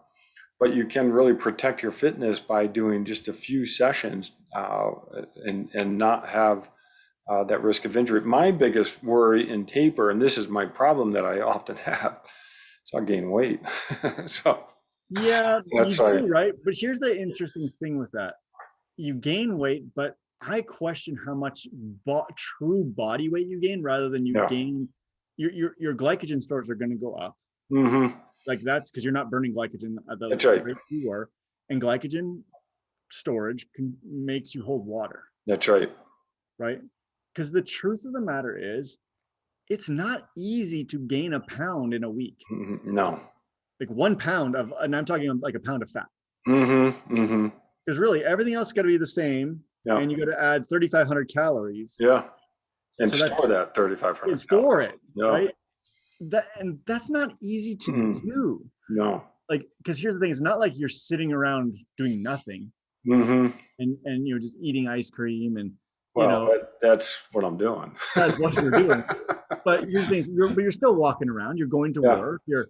but you can really protect your fitness by doing just a few sessions and not have that risk of injury. My biggest worry in taper, and this is my problem that I often have, is I gain weight. So yeah, you do, right? But here's the interesting thing with that: you gain weight, but I question how much true body weight you gain, rather than you gain. Your glycogen stores are going to go up. Like that's because you're not burning glycogen at the rate you were, and glycogen storage makes you hold water. That's right. Right. Because the truth of the matter is, it's not easy to gain a pound in a week. No. Like 1 pound and I'm talking like a pound of fat. Because really, everything else got to be the same, and you got to add 3,500 calories. Yeah. And so store that 3,500. And store it, right? That's not easy to do. No. Like, because here's the thing: it's not like you're sitting around doing nothing, and just eating ice cream and. That's what I'm doing. That's what you're doing. But here's the thing: you're still walking around. You're going to work. You're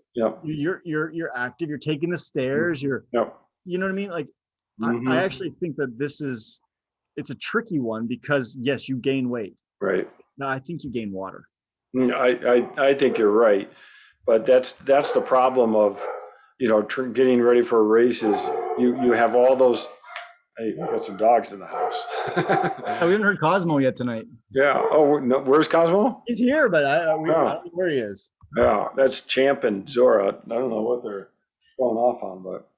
active. You're taking the stairs. You know what I mean? Like, I actually think that this is it's a tricky one because yes, you gain weight. Right. No, I think you gain water. I think you're right, but that's the problem of, getting ready for a race is you have all those. Hey, we got some dogs in the house. Oh, we haven't heard Cosmo yet tonight. Yeah. Oh, no, where's Cosmo? He's here, but I don't know where he is. Yeah, that's Champ and Zora. I don't know what they're going off on, but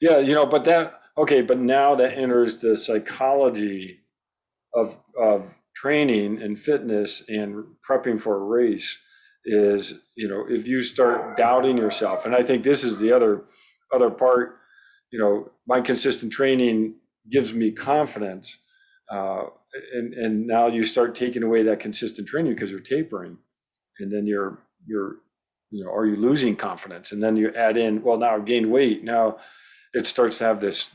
yeah, but now that enters the psychology of training and fitness and prepping for a race is, if you start doubting yourself, and I think this is the other part, my consistent training gives me confidence. And now you start taking away that consistent training because you're tapering, and then you're, are you losing confidence? And then you add in, well, now I've gained weight. Now it starts to have this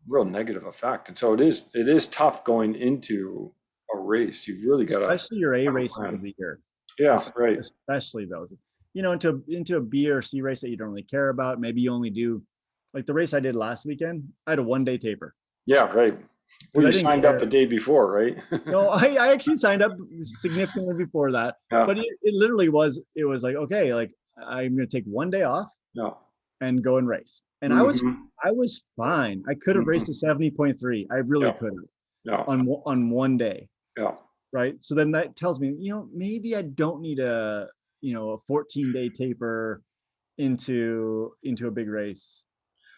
real negative effect. And so it is tough going into a race. You've really got to, especially your A races of the year. Yeah, right. Especially those, into a B or C race that you don't really care about. Maybe you only do, like the race I did last weekend, I had a 1 day taper. Yeah, right. Well, you signed up the day before, right? No, I actually signed up significantly before that. Yeah. But it literally was, like, okay, like I'm going to take 1 day off and go and race. And I was fine. I could have raced a 70.3. I really could have on 1 day. Yeah. Right. So then that tells me, maybe I don't need a 14-day taper into a big race.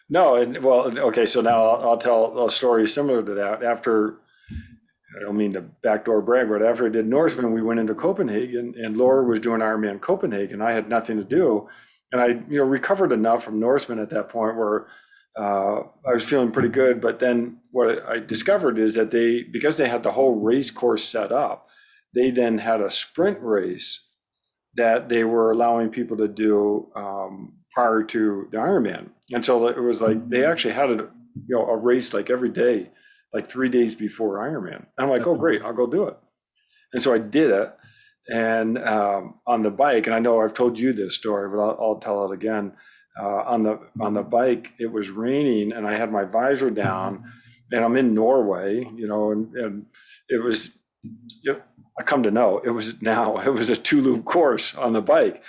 No, and well, okay. So now I'll tell a story similar to that. After, I don't mean to backdoor brag, but after I did Norseman, we went into Copenhagen, and Laura was doing Ironman Copenhagen. I had nothing to do, and I, recovered enough from Norseman at that point where I was feeling pretty good. But then what I discovered is that because they had the whole race course set up, they then had a sprint race that they were allowing people to do prior to the Ironman. And so it was like they actually had a race like every day, like 3 days before Ironman. And I'm like, oh, great, I'll go do it. And so I did it. And on the bike, and I know I've told you this story, but I'll tell it again. On the bike, it was raining, and I had my visor down, and I'm in Norway, and it was. I come to know it was a 2-loop course on the bike,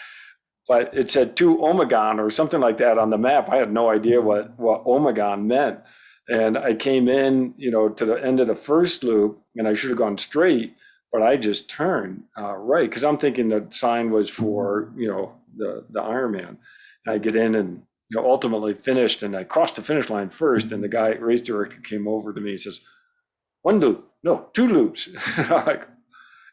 but it said 2 Omegon or something like that on the map. I had no idea what Omegon meant, and I came in, to the end of the first loop, and I should have gone straight, but I just turned right because I'm thinking the sign was for the Ironman. And I get in and ultimately finished, and I crossed the finish line first, and the race director came over to me and says, 1 loop, no, 2 loops.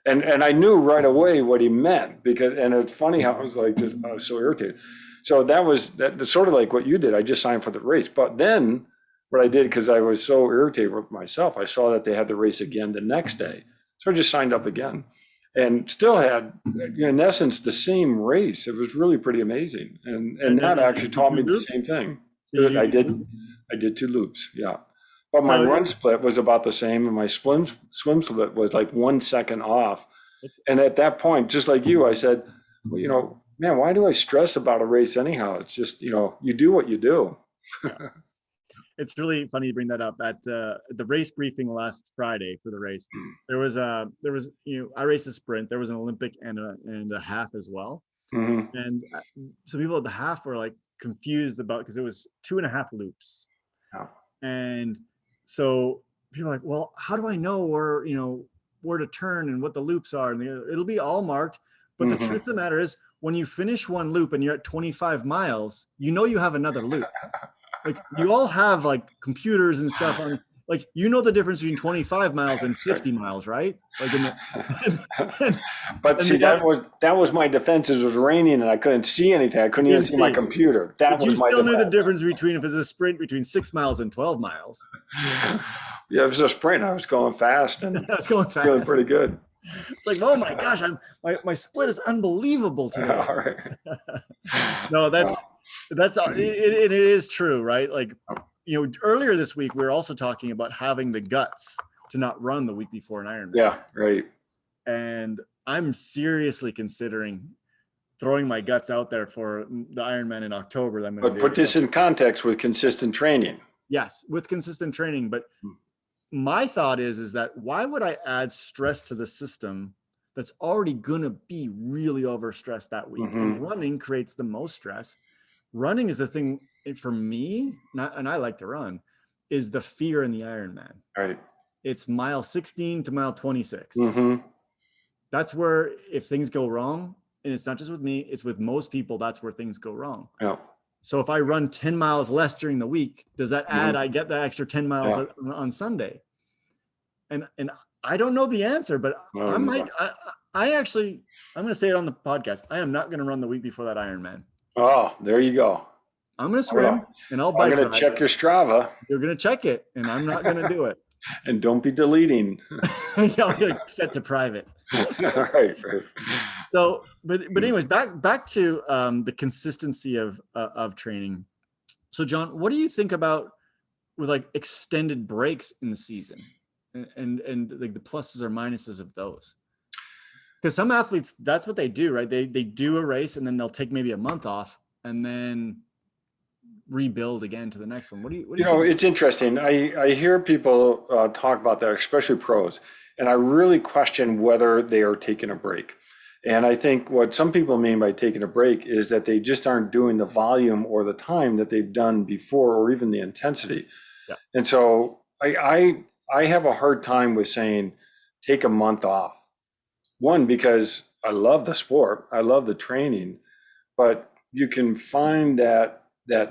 And I knew right away what he meant and it's funny how I was like, I was so irritated. So that's sort of like what you did. I just signed for the race. But then what I did, because I was so irritated with myself, I saw that they had the race again the next day. So I just signed up again and still had, in essence, the same race. It was really pretty amazing. And that actually taught me the same thing. I did 2 loops, yeah. But my run split was about the same, and my swim split was like 1 second off. And at that point, just like you, I said, well, man, why do I stress about a race anyhow? It's just, you do what you do. Yeah. It's really funny you bring that up. At the race briefing last Friday for the race, there was I raced a sprint. There was an Olympic and a half as well. Mm-hmm. And so people at the half were like confused because it was 2.5 loops. Yeah. And so people are like, well, how do I know where to turn and what the loops are? And it'll be all marked. But the truth of the matter is, when you finish 1 loop and you're at 25 miles, you have another loop. Like you all have like computers and stuff on, like, the difference between 25 miles and 50 miles, right? Like, but see, that was my defense. It was raining and I couldn't see anything. I couldn't even see my computer. You still knew the difference between if it's a sprint between 6 miles and 12 miles. Yeah, it was a sprint. I was going fast and I was going fast. Feeling pretty good. It's like, oh my gosh, my split is unbelievable today. All right. No, it is true, right? Like, earlier this week, we were also talking about having the guts to not run the week before an Ironman. Yeah, right. And I'm seriously considering throwing my guts out there for the Ironman in October. But put this in context with consistent training. Yes, with consistent training. But my thought is that why would I add stress to the system that's already going to be really overstressed that week? And running creates the most stress. Running is the thing for me, and I like to run, is the fear in the Ironman. Right. It's mile 16 to mile 26. Mm-hmm. That's where if things go wrong, and it's not just with me, it's with most people, that's where things go wrong. Yeah. So if I run 10 miles less during the week, does that add, I get that extra 10 miles on Sunday? And I don't know the answer, but I'm going to say it on the podcast. I am not going to run the week before that Ironman. Oh, there you go. I'm going to swim and I'll bike. I'm going to check your Strava. You're going to check it and I'm not going to do it. And don't be deleting. I'll get set to private. Right. So, but anyways, back to the consistency of training. So, John, what do you think about with like extended breaks in the season, and like the pluses or minuses of those? Because some athletes, that's what they do, right? They do a race and then they'll take maybe a month off and then rebuild again to the next one. What do you think? It's interesting. I hear people talk about that, especially pros, and I really question whether they are taking a break. And I think what some people mean by taking a break is that they just aren't doing the volume or the time that they've done before, or even the intensity. Yeah. And so I have a hard time with saying take a month off. One, because I love the sport, I love the training, but you can find that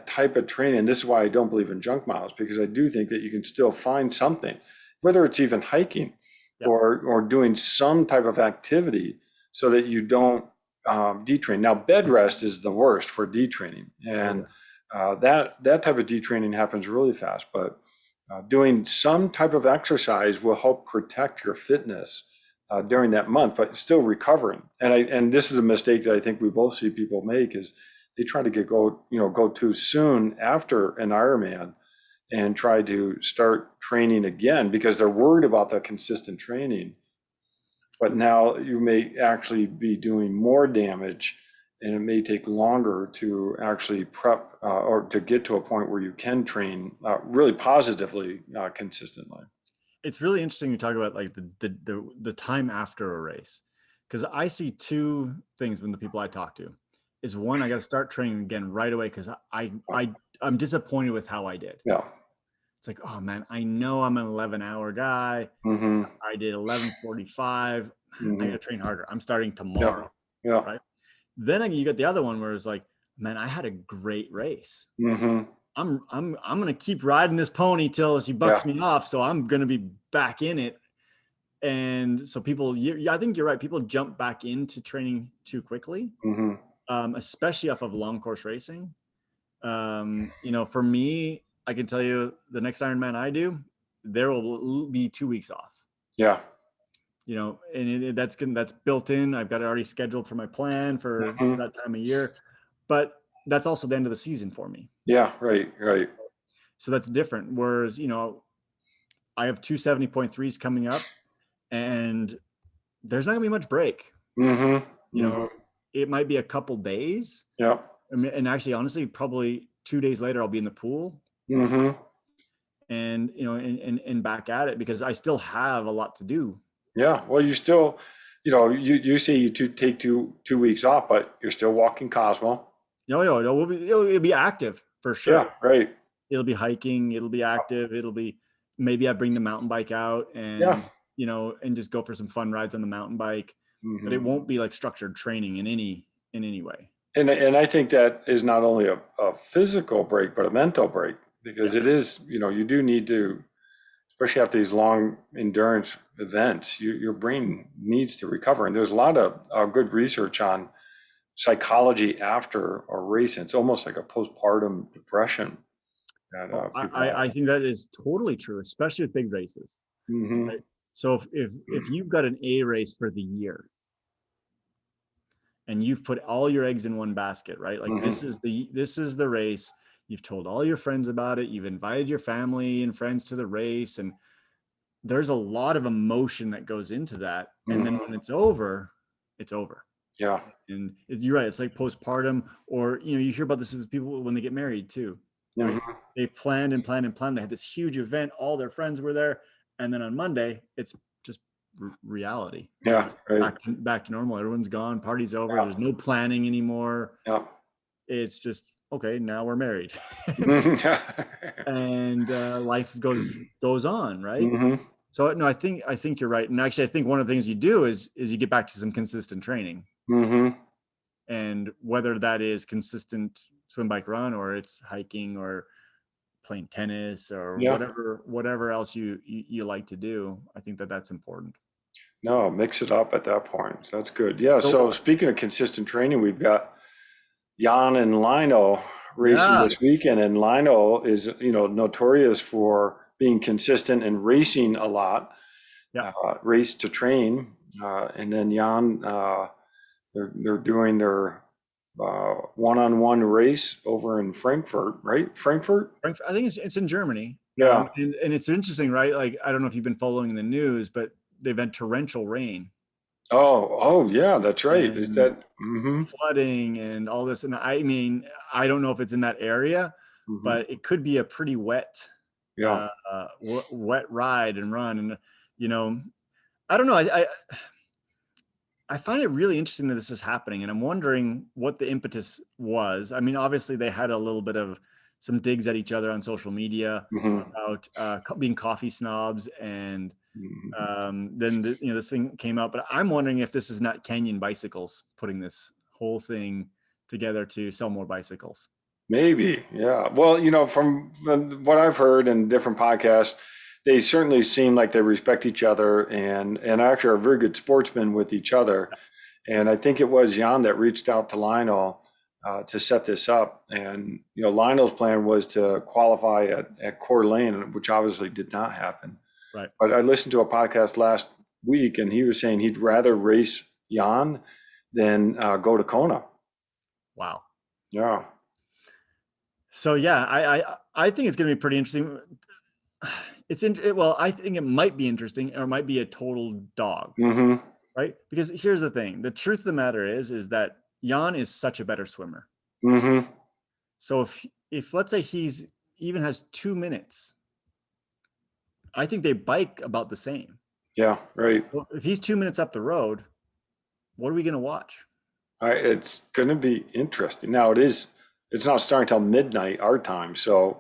type of training. This is why I don't believe in junk miles, because I do think that you can still find something, whether it's even hiking or doing some type of activity so that you don't detrain. Now, bed rest is the worst for detraining, and that type of detraining happens really fast, but doing some type of exercise will help protect your fitness during that month, but still recovering. And this is a mistake that I think we both see people make, is they try to go too soon after an Ironman and try to start training again because they're worried about the consistent training. But now you may actually be doing more damage, and it may take longer to actually prep or to get to a point where you can train really positively, consistently. It's really interesting you talk about like the time after a race, because I see two things when the people I talk to is one, I got to start training again right away because I'm disappointed with how I did. Yeah. It's like, oh man, I know I'm an 11-hour guy. I did 11:45. I got to train harder. I'm starting tomorrow. Yeah. Right. Then you got the other one where it's like, man, I had a great race. I'm gonna keep riding this pony till she bucks me off. So I'm gonna be back in it. And so people, I think you're right. People jump back into training too quickly, especially off of long course racing. For me, I can tell you the next Ironman I do, there will be 2 weeks off. Yeah. And that's built in. I've got it already scheduled for my plan for that time of year, but that's also the end of the season for me. Yeah. Right. So that's different. Whereas, I have 270.3s coming up and there's not gonna be much break. It might be a couple days. Yeah. And actually, honestly, probably 2 days later, I'll be in the pool. And, and back at it because I still have a lot to do. Yeah. Well, you still, you say you take two weeks off, but you're still walking Cosmo. No, it'll be active for sure. Yeah. Right. It'll be hiking. It'll be active. It'll be, maybe I bring the mountain bike out and, and just go for some fun rides on the mountain bike, but it won't be like structured training in any way. And I think that is not only a physical break, but a mental break, because it is, you do need to, especially after these long endurance events, your brain needs to recover. And there's a lot of good research on psychology after a race. It's almost like a postpartum depression. I think that is totally true, especially with big races. Right? So if you've got an A race for the year and you've put all your eggs in one basket, right? Like this is the race. You've told all your friends about it. You've invited your family and friends to the race. And there's a lot of emotion that goes into that. And then when it's over, it's over. Yeah. And you're right. It's like postpartum, or, you hear about this with people when they get married too. Right? They planned and planned and planned. They had this huge event. All their friends were there. And then on Monday, it's just reality. Yeah, It's right. back to normal. Everyone's gone. Party's over. Yeah. There's no planning anymore. Yeah. It's just, okay, now we're married. Mm-hmm. And life goes on, right? Mm-hmm. So no, I think you're right. And actually, I think one of the things you do is you get back to some consistent training, Mm-hmm. and whether that is consistent swim, bike, run, or it's hiking or playing tennis or Yeah. whatever else you like to do, I think that's important. No, mix it up at that point. So that's good. Yeah. So So speaking of consistent training, we've got Jan and Lionel racing yeah, this weekend, and Lionel is, notorious for being consistent and racing a lot, yeah. race to train, and then Jan, they're doing their one-on-one race over in Frankfurt, right? Frankfurt? I think it's in Germany. Yeah. And it's interesting, right? Like, I don't know if you've been following the news, but they've had torrential rain Oh, yeah, that's right. Is and that? Mm-hmm. flooding and all this. And I mean, I don't know if it's in that area, Mm-hmm. but it could be a pretty wet, Yeah. wet ride and run. And, I don't know. I find it really interesting that this is happening, and I'm wondering what the impetus was. I mean, obviously they had a little bit of some digs at each other on social media Mm-hmm. about being coffee snobs, and Mm-hmm. then this thing came out. But I'm wondering if this is not Canyon Bicycles putting this whole thing together to sell more bicycles. Maybe, yeah. Well, from what I've heard in different podcasts, they certainly seem like they respect each other and actually are very good sportsmen with each other. And I think it was Jan that reached out to Lionel to set this up. And Lionel's plan was to qualify at Coeur d'Alene, which obviously did not happen. Right. But I listened to a podcast last week, and he was saying he'd rather race Jan than go to Kona. Wow. Yeah. So yeah, I think it's going to be pretty interesting. Well, I think it might be interesting, or it might be a total dog, Mm-hmm. right? Because here's the thing: the truth of the matter is that Jan is such a better swimmer. Mm-hmm. So if let's say he's even has 2 minutes, I think they bike about the same. Yeah, right. Well, if he's 2 minutes up the road, what are we going to watch? It's going to be interesting. Now it's not starting till midnight our time, so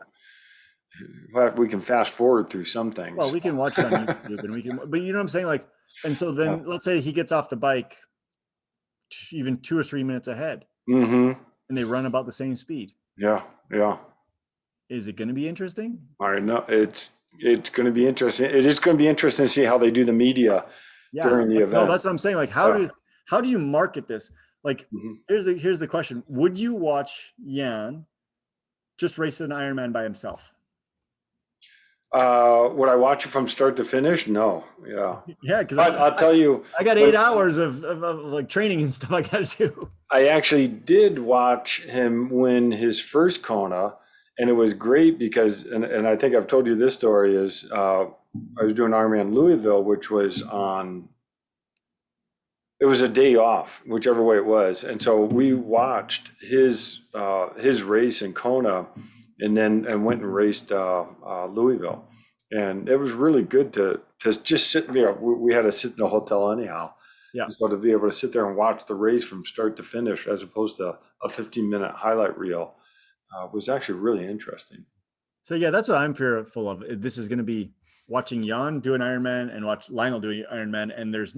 we can fast forward through some things. Well, we can watch it on YouTube, but you know what I'm saying? Like, and so then let's say he gets off the bike even 2 or 3 minutes ahead, Mm-hmm. and they run about the same speed. Yeah, yeah. Is it going to be interesting? All right, no, it's going to be interesting. It is going to be interesting to see how they do the media during the event. No, that's what I'm saying. Like, how do you market this? Like, Mm-hmm. here's the question: would you watch Jan just race an Ironman by himself? Would I watch it from start to finish? No. Yeah. Yeah, because I'll tell you, I got 8 hours of like training and stuff like that too. I actually did watch him win his first Kona, and it was great because, and I think I've told you this story, is I was doing Ironman Louisville, which was it was a day off, whichever way it was, and so we watched his race in Kona, and went and raced Louisville, and it was really good to just sit there. We had to sit in the hotel anyhow. Yeah. So to be able to sit there and watch the race from start to finish, as opposed to a 15-minute highlight reel, was actually really interesting. So yeah, that's what I'm fearful of. This is going to be watching Jan do an Ironman and watch Lionel do an Ironman, and there's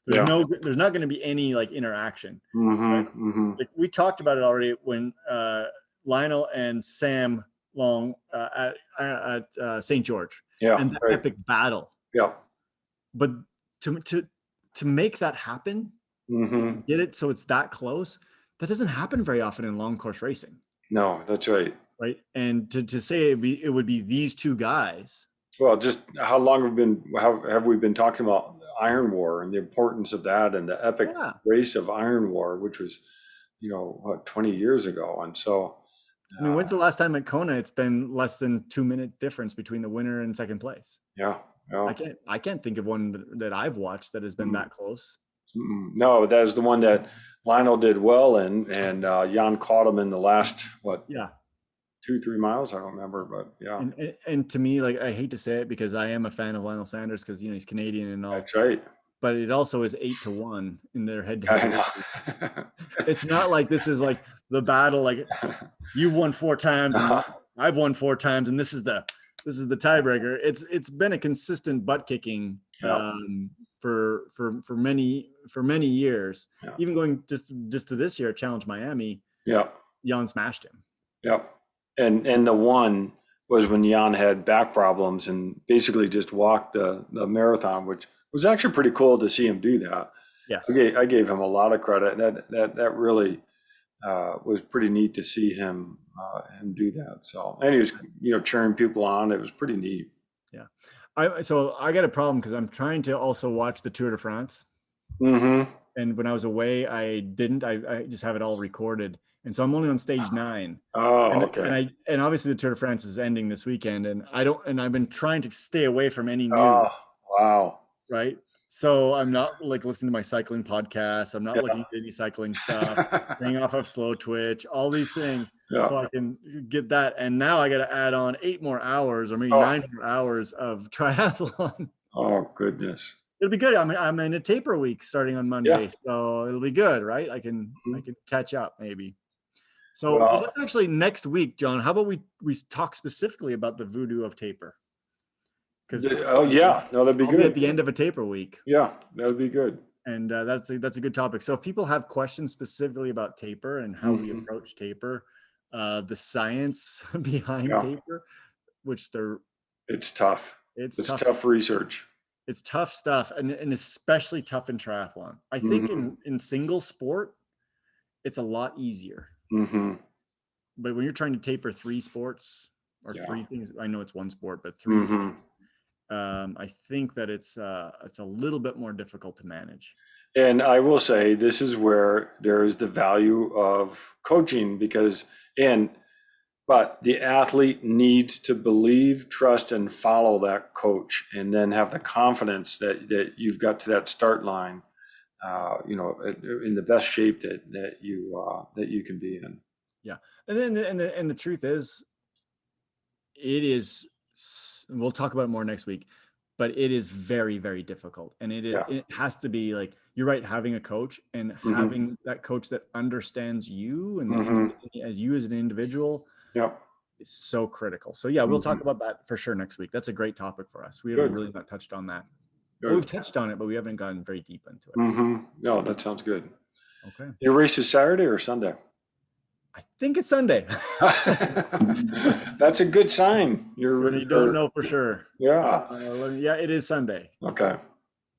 not going to be any like interaction. Mm-hmm, Right? mm-hmm. Like, we talked about it already when Lionel and Sam Long at St. George, and that epic battle. Yeah. But to make that happen, Mm-hmm. get it so it's that close, that doesn't happen very often in long course racing. No, that's right. Right. And to say it would be these two guys. Well, just how long have we been talking about Iron War and the importance of that, and the epic race of Iron War, which was, 20 years ago. And so, I mean, when's the last time at Kona it's been less than 2-minute difference between the winner and second place? Yeah. I can't think of one that I've watched that has been that close. No, that is the one that Lionel did well in, and Jan caught him in the last, 2-3 miles. I don't remember, but yeah. And to me, like, I hate to say it because I am a fan of Lionel Sanders because, he's Canadian and all. That's right. But it also is 8-1 in their I head-to-head know. races. It's not like this is like the battle, like you've won 4 times and I've won 4 times, and this is the tiebreaker. It's been a consistent butt kicking Yeah. for many years. Yeah. Even going just to this year, Challenge Miami. Yeah. Jan smashed him. Yeah. And the one was when Jan had back problems and basically just walked the marathon, which was actually pretty cool to see him do that. Yes. I gave him a lot of credit. That really was pretty neat to see him do that. So, and he was, cheering people on. It was pretty neat. Yeah. So I got a problem because I'm trying to also watch the Tour de France. Mm-hmm. And when I was away, I didn't. I just have it all recorded. And so I'm only on stage 9. Oh, okay. And obviously the Tour de France is ending this weekend, and I've been trying to stay away from any news. Oh, wow. Right. So I'm not like listening to my cycling podcast. I'm not looking at any cycling stuff, staying off of Slow Twitch, all these things. Yeah. So I can get that. And now I got to add on 8 more hours or maybe 9 more hours of triathlon. Oh, goodness. It'll be good. I'm in a taper week starting on Monday, so it'll be good, right? I can catch up maybe. So let's actually next week, John. How about we talk specifically about the voodoo of taper? No, that'd be good. At the end of a taper week. Yeah, that would be good. And that's a good topic. So if people have questions specifically about taper and how we approach taper, the science behind taper, which it's tough. It's tough research. It's tough stuff, and especially tough in triathlon. I think in single sport, it's a lot easier. Mm-hmm. But when you're trying to taper 3 sports or 3 things, I know it's 1 sport, but 3 things, I think that it's a little bit more difficult to manage. And I will say this is where there is the value of coaching but the athlete needs to believe, trust, and follow that coach, and then have the confidence that you've got to that start line, in the best shape that you can be in. Yeah, and the truth is, it is. We'll talk about it more next week, but it is very, very difficult, and it has to be like you're right, having a coach and having that coach that understands you and you as an individual. Yeah, it's so critical. So yeah, we'll talk about that for sure next week. That's a great topic for us. We haven't really not touched on that. Well, we've touched on it, but we haven't gotten very deep into it. No, that sounds good. Okay. Your race is Saturday or Sunday? I think it's Sunday. That's a good sign. You don't know for sure. Yeah. It is Sunday. Okay.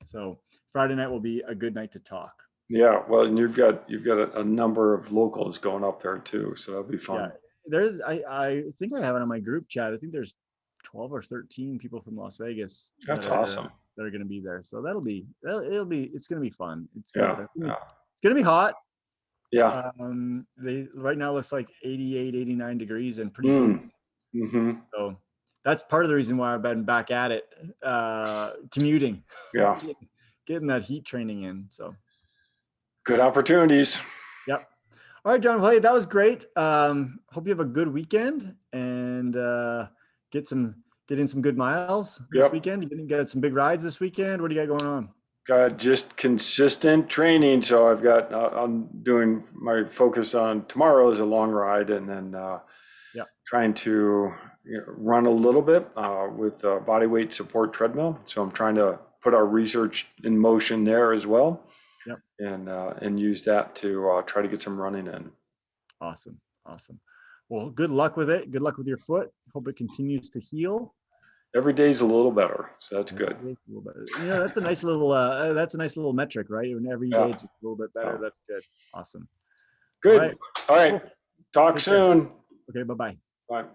So Friday night will be a good night to talk. Yeah. Well, and you've got a number of locals going up there too, so that'll be fun. Yeah. I think I have it on my group chat. I think there's 12 or 13 people from Las Vegas. That's awesome. That are going to be there. So it's going to be fun. It's going to be hot. Yeah. They right now looks like 88, 89 degrees and pretty humid. So that's part of the reason why I've been back at it, commuting. Yeah. Getting that heat training in. So good opportunities. Yep. All right, John. Well, hey, that was great. Hope you have a good weekend and get in some good miles this weekend. You didn't get some big rides this weekend. What do you got going on? Got just consistent training. So I'm doing my focus on tomorrow is a long ride, and then trying to run a little bit with body weight support treadmill. So I'm trying to put our research in motion there as well. Yep. And use that to try to get some running in. Awesome. Well, good luck with it. Good luck with your foot. Hope it continues to heal. Every day's a little better, so that's good. That's a nice little metric, right? When every day it's just a little bit better. That's good. Awesome. Good. All right. Talk soon. Okay. Bye-bye. Bye.